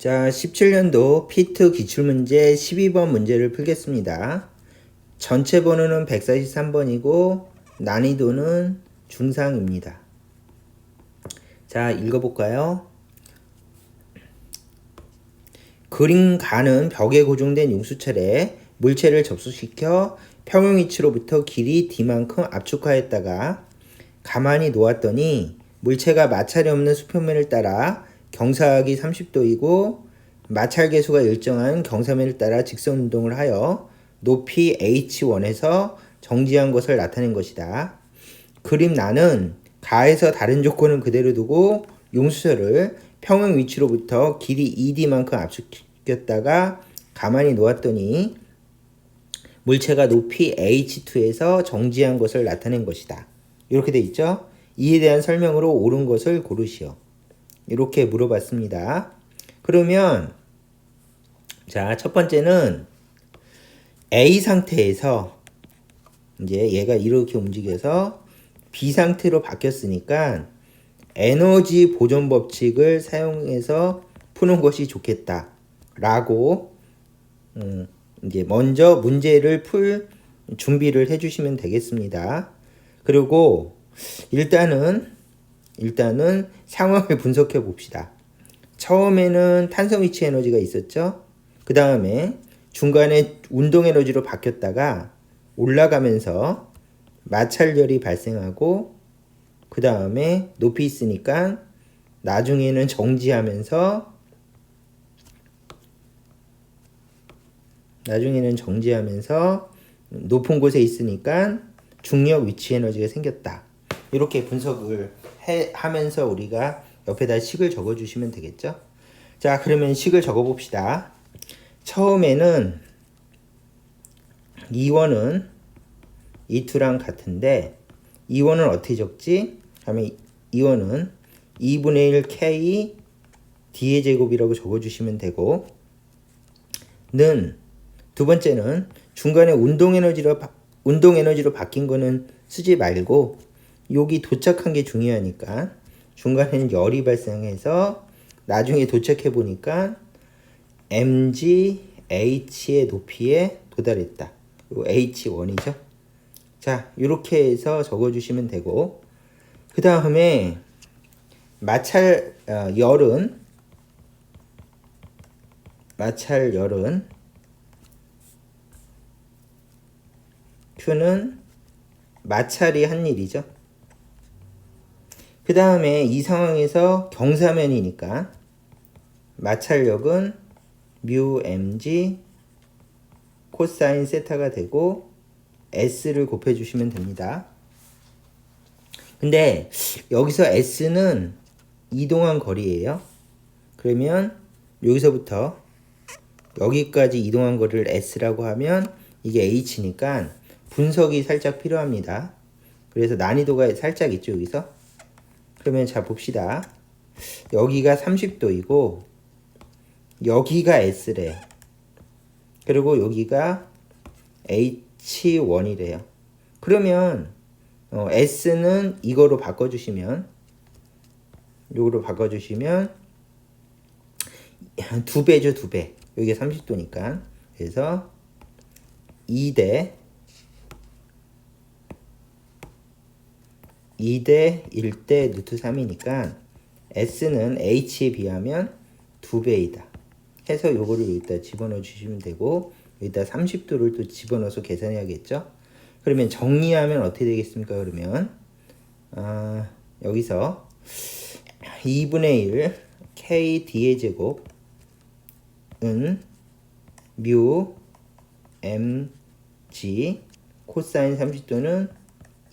자, 17년도 피트 기출문제 12번 문제를 풀겠습니다. 전체 번호는 143번이고 난이도는 중상입니다. 자, 읽어볼까요? 그림 가는 벽에 고정된 용수철에 물체를 접수시켜 평형 위치로부터 길이 d만큼 압축하였다가 가만히 놓았더니 물체가 마찰이 없는 수평면을 따라 경사각이 30도이고 마찰 계수가 일정한 경사면을 따라 직선 운동을 하여 높이 h1에서 정지한 것을 나타낸 것이다. 그림 나는 가에서 다른 조건은 그대로 두고 용수철을 평형 위치로부터 길이 ED만큼 압축시켰다가 가만히 놓았더니 물체가 높이 h2에서 정지한 것을 나타낸 것이다. 이렇게 돼 있죠? 이에 대한 설명으로 옳은 것을 고르시오. 이렇게 물어봤습니다. 그러면 자, 첫 번째는 A 상태에서 이제 얘가 이렇게 움직여서 B 상태로 바뀌었으니까 에너지 보존 법칙을 사용해서 푸는 것이 좋겠다 라고 이제 먼저 문제를 풀 준비를 해주시면 되겠습니다. 그리고 일단은 상황을 분석해 봅시다. 처음에는 탄성 위치 에너지가 있었죠. 그 다음에 중간에 운동 에너지로 바뀌었다가 올라가면서 마찰열이 발생하고 그 다음에 높이 있으니까 나중에는 정지하면서 높은 곳에 있으니까 중력 위치 에너지가 생겼다. 이렇게 분석을 하면서 우리가 옆에다 식을 적어 주시면 되겠죠. 자, 그러면 식을 적어 봅시다. 처음에는 E1은 E2랑 같은데 E1은 어떻게 적지? 하면 E1은 2분의 1 K D의 제곱이라고 적어 주시면 되고 두 번째는 중간에 운동 에너지로 바뀐 거는 쓰지 말고 여기 도착한 게 중요하니까 중간에는 열이 발생해서 나중에 도착해 보니까 mgH의 높이에 도달했다. 그리고 H1이죠. 자, 이렇게 해서 적어주시면 되고 그 다음에 마찰열은 Q는 마찰이 한 일이죠. 그 다음에 이 상황에서 경사면이니까 마찰력은 뮤 mg 코사인 세타가 되고 S를 곱해주시면 됩니다. 근데 여기서 S는 이동한 거리예요. 그러면 여기서부터 여기까지 이동한 거리를 S라고 하면 이게 H니까 분석이 살짝 필요합니다. 그래서 난이도가 살짝 있죠, 여기서. 그러면 자 봅시다. 여기가 30도이고 여기가 S래. 그리고 여기가 H1이래요. 그러면 S는 이거로 바꿔주시면 요거로 바꿔주시면 2배죠, 2배. 여기가 30도니까. 그래서 2대 1대 루트 3이니까 S는 H에 비하면 2배이다. 해서 요거를 여기다 집어넣어 주시면 되고 여기다 30도를 또 집어넣어서 계산해야겠죠. 그러면 정리하면 어떻게 되겠습니까? 그러면 여기서 2분의 1 KD의 제곱은 뮤 mg 코사인 30도는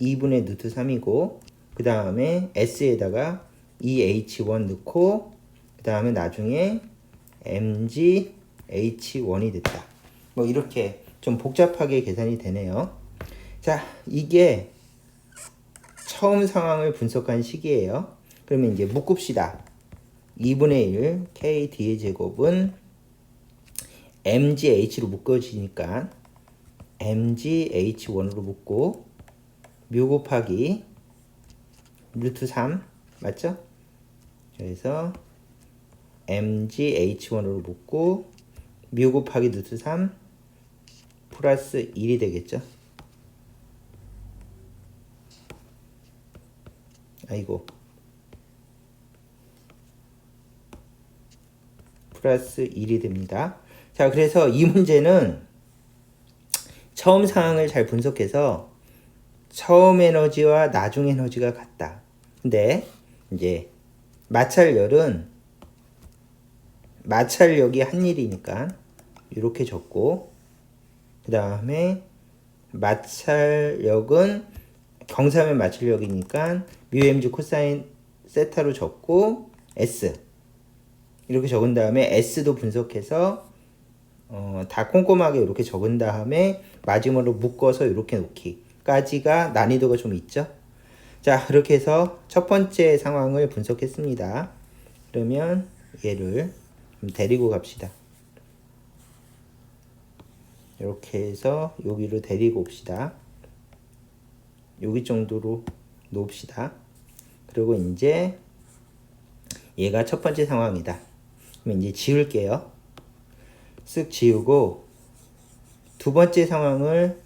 2분의 루트 3이고 그 다음에 S에다가 EH1 넣고 그 다음에 나중에 mg H1이 됐다. 뭐 이렇게 좀 복잡하게 계산이 되네요. 자, 이게 처음 상황을 분석한 식이에요. 그러면 이제 묶읍시다. 2분의 1 KD의 제곱은 mgH로 묶어지니까 mgH1으로 묶고 뮤 곱하기 루트 3 맞죠? 그래서 mgh1으로 묶고 뮤 곱하기 루트 3 플러스 1이 되겠죠. 아이고, 플러스 1이 됩니다. 자, 그래서 이 문제는 처음 상황을 잘 분석해서 처음 에너지와 나중 에너지가 같다. 근데 이제 마찰력이 한 일이니까 이렇게 적고, 그 다음에 마찰력은 경사면 마찰력이니까 μmg 코사인 세타로 적고 s 이렇게 적은 다음에 s도 분석해서 다 꼼꼼하게 이렇게 적은 다음에 마지막으로 묶어서 이렇게 놓기까지가 난이도가 좀 있죠. 자, 그렇게 해서 첫 번째 상황을 분석했습니다. 그러면 얘를 좀 데리고 갑시다. 이렇게 해서 여기로 데리고 옵시다. 여기 정도로 놓읍시다. 그리고 이제 얘가 첫 번째 상황이다. 그럼 이제 지울게요. 쓱 지우고 두 번째 상황을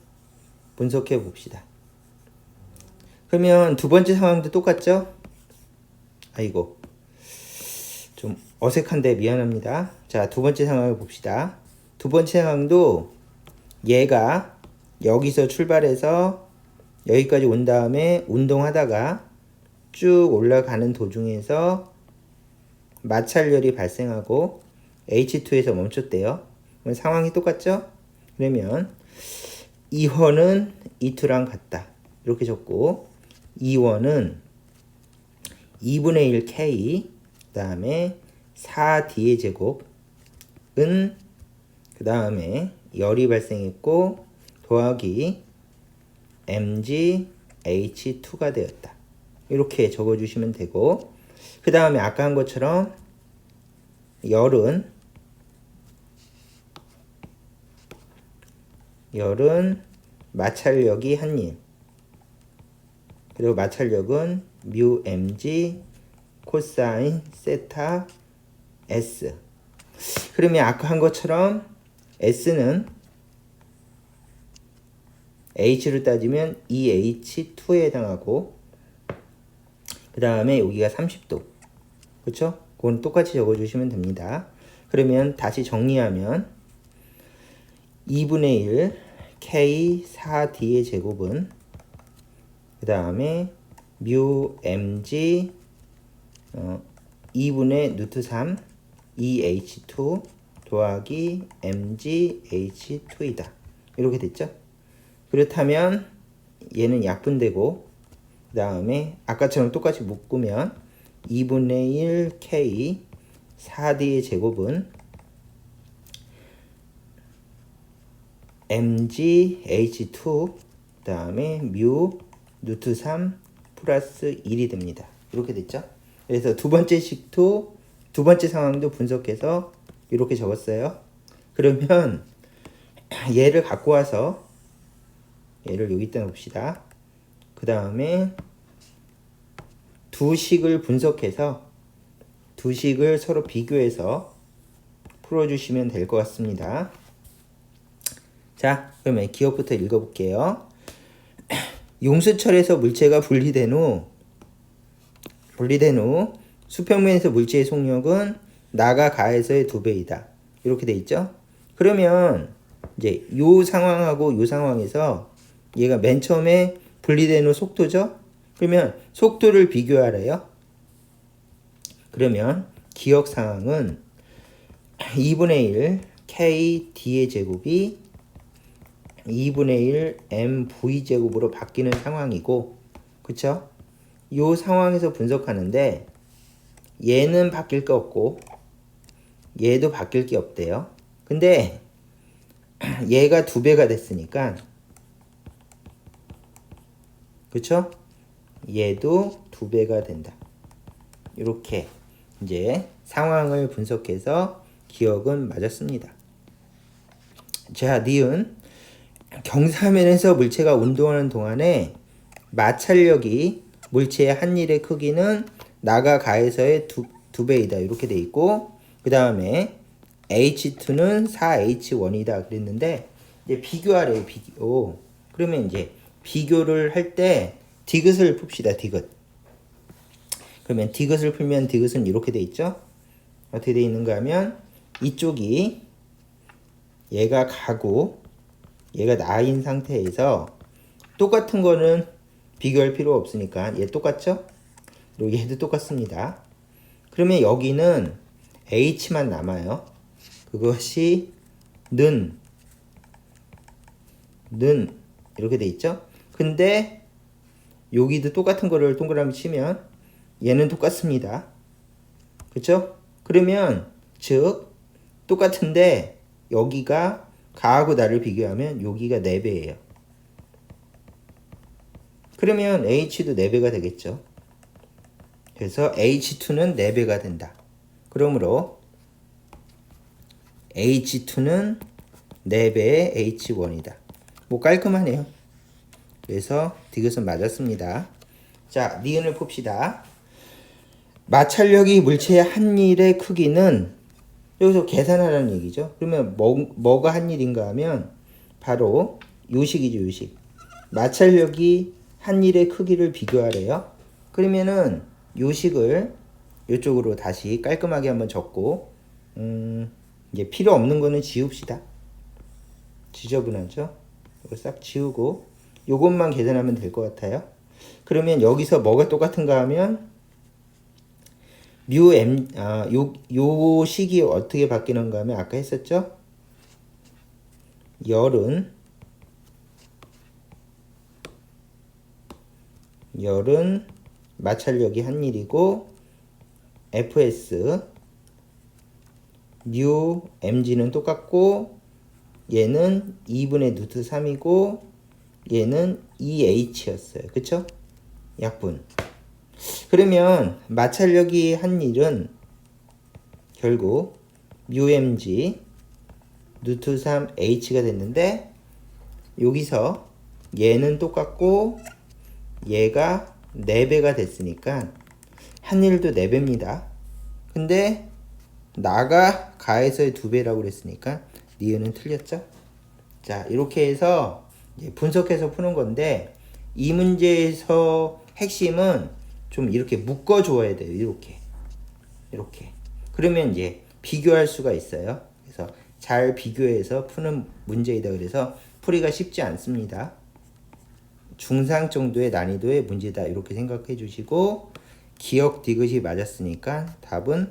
분석해 봅시다. 그러면 두 번째 상황도 똑같죠? 아이고, 좀 어색한데 미안합니다. 자, 두 번째 상황을 봅시다. 두 번째 상황도 얘가 여기서 출발해서 여기까지 온 다음에 운동하다가 쭉 올라가는 도중에서 마찰열이 발생하고 H2에서 멈췄대요. 그럼 상황이 똑같죠? 그러면 2원은 E2랑 같다. 이렇게 적고 2원은 2분의 1 K 그 다음에 4D의 제곱은 그 다음에 열이 발생했고 더하기 mgH2가 되었다. 이렇게 적어주시면 되고, 그 다음에 아까 한 것처럼 열은 마찰력이 한 일, 그리고 마찰력은 μ mg 코사인 세타 s. 그러면 아까 한 것처럼 s는 h로 따지면 EH2에 해당하고, 그 다음에 여기가 30도. 그쵸? 그건 똑같이 적어주시면 됩니다. 그러면 다시 정리하면 2분의 1 K 4D의 제곱은 그 다음에 μ mg 2분의 루트 3 EH2 더하기 mgH2이다. 이렇게 됐죠? 그렇다면 얘는 약분되고 그 다음에 아까처럼 똑같이 묶으면 2분의 1 K 4D의 제곱은 mgH2 그 다음에 μ 루트 3 플러스 1이 됩니다. 이렇게 됐죠? 그래서 두 번째 상황도 분석해서 이렇게 적었어요. 그러면 얘를 갖고 와서 얘를 여기다 놓읍시다. 그 다음에 두 식을 분석해서 두 식을 서로 비교해서 풀어주시면 될 것 같습니다. 자, 그러면 기억부터 읽어볼게요. 용수철에서 물체가 분리된 후 수평면에서 물체의 속력은 나가 가에서의 2배이다. 이렇게 돼 있죠? 그러면 이제 요 상황하고 요 상황에서 얘가 맨 처음에 분리된 후 속도죠? 그러면 속도를 비교하래요. 그러면 기억 상황은 2분의 1 K D의 제곱이 2분의 1 mv 제곱으로 바뀌는 상황이고, 그쵸? 요 상황에서 분석하는데 얘는 바뀔 게 없고 얘도 바뀔 게 없대요. 근데 얘가 2배가 됐으니까, 그쵸? 얘도 2배가 된다. 이렇게 이제 상황을 분석해서 기억은 맞았습니다. 자, 니은 경사면에서 물체가 운동하는 동안에 마찰력이 물체의 한 일의 크기는 나가 가에서의 2배이다. 이렇게 돼 있고, 그 다음에 H2는 4H1이다 그랬는데 이제 비교하래요. 비교. 그러면 이제 비교를 할 때 디귿을 풉시다. 디귿. 그러면 디귿을 풀면 디귿은 이렇게 돼 있죠. 어떻게 돼 있는가 하면 이쪽이 얘가 가고 얘가 나인 상태에서 똑같은 거는 비교할 필요 없으니까 얘 똑같죠? 그리고 얘도 똑같습니다. 그러면 여기는 H만 남아요. 그것이 는 이렇게 돼 있죠? 근데 여기도 똑같은 거를 동그라미 치면 얘는 똑같습니다. 그렇죠? 그러면 즉 똑같은데 여기가 가하고 나를 비교하면 여기가 4배예요. 그러면 H도 4배가 되겠죠. 그래서 H2는 4배가 된다. 그러므로 H2는 4배의 H1이다. 뭐 깔끔하네요. 그래서 디귿은 맞았습니다. 자, 니은을 봅시다. 마찰력이 물체의 한 일의 크기는 여기서 계산하라는 얘기죠. 그러면 뭐가 한 일인가 하면 바로 요식이죠. 요식. 마찰력이 한 일의 크기를 비교하래요. 그러면은 요식을 이쪽으로 다시 깔끔하게 한번 적고 이제 필요 없는 거는 지웁시다. 지저분하죠? 이거 싹 지우고 요것만 계산하면 될 것 같아요. 그러면 여기서 뭐가 똑같은가 하면 요 식이 어떻게 바뀌는가 하면 아까 했었죠? 열은 마찰력이 한 일이고 Fs 뉴 mg는 똑같고 얘는 2분의 루트 3이고 얘는 2h였어요. 그쵸? 약분. 그러면 마찰력이 한 일은 결국 μmg 루트 3h가 됐는데 여기서 얘는 똑같고 얘가 4배가 됐으니까 한 일도 4배입니다. 근데 나가 가에서의 2배라고 그랬으니까 니은은 틀렸죠? 자, 이렇게 해서 이제 분석해서 푸는 건데 이 문제에서 핵심은 좀 이렇게 묶어 줘야 돼요. 이렇게. 그러면 이제 비교할 수가 있어요. 그래서 잘 비교해서 푸는 문제이다. 그래서 풀이가 쉽지 않습니다. 중상 정도의 난이도의 문제다. 이렇게 생각해 주시고 기억 디귿이 맞았으니까 답은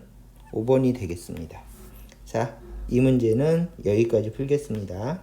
5번이 되겠습니다. 자, 이 문제는 여기까지 풀겠습니다.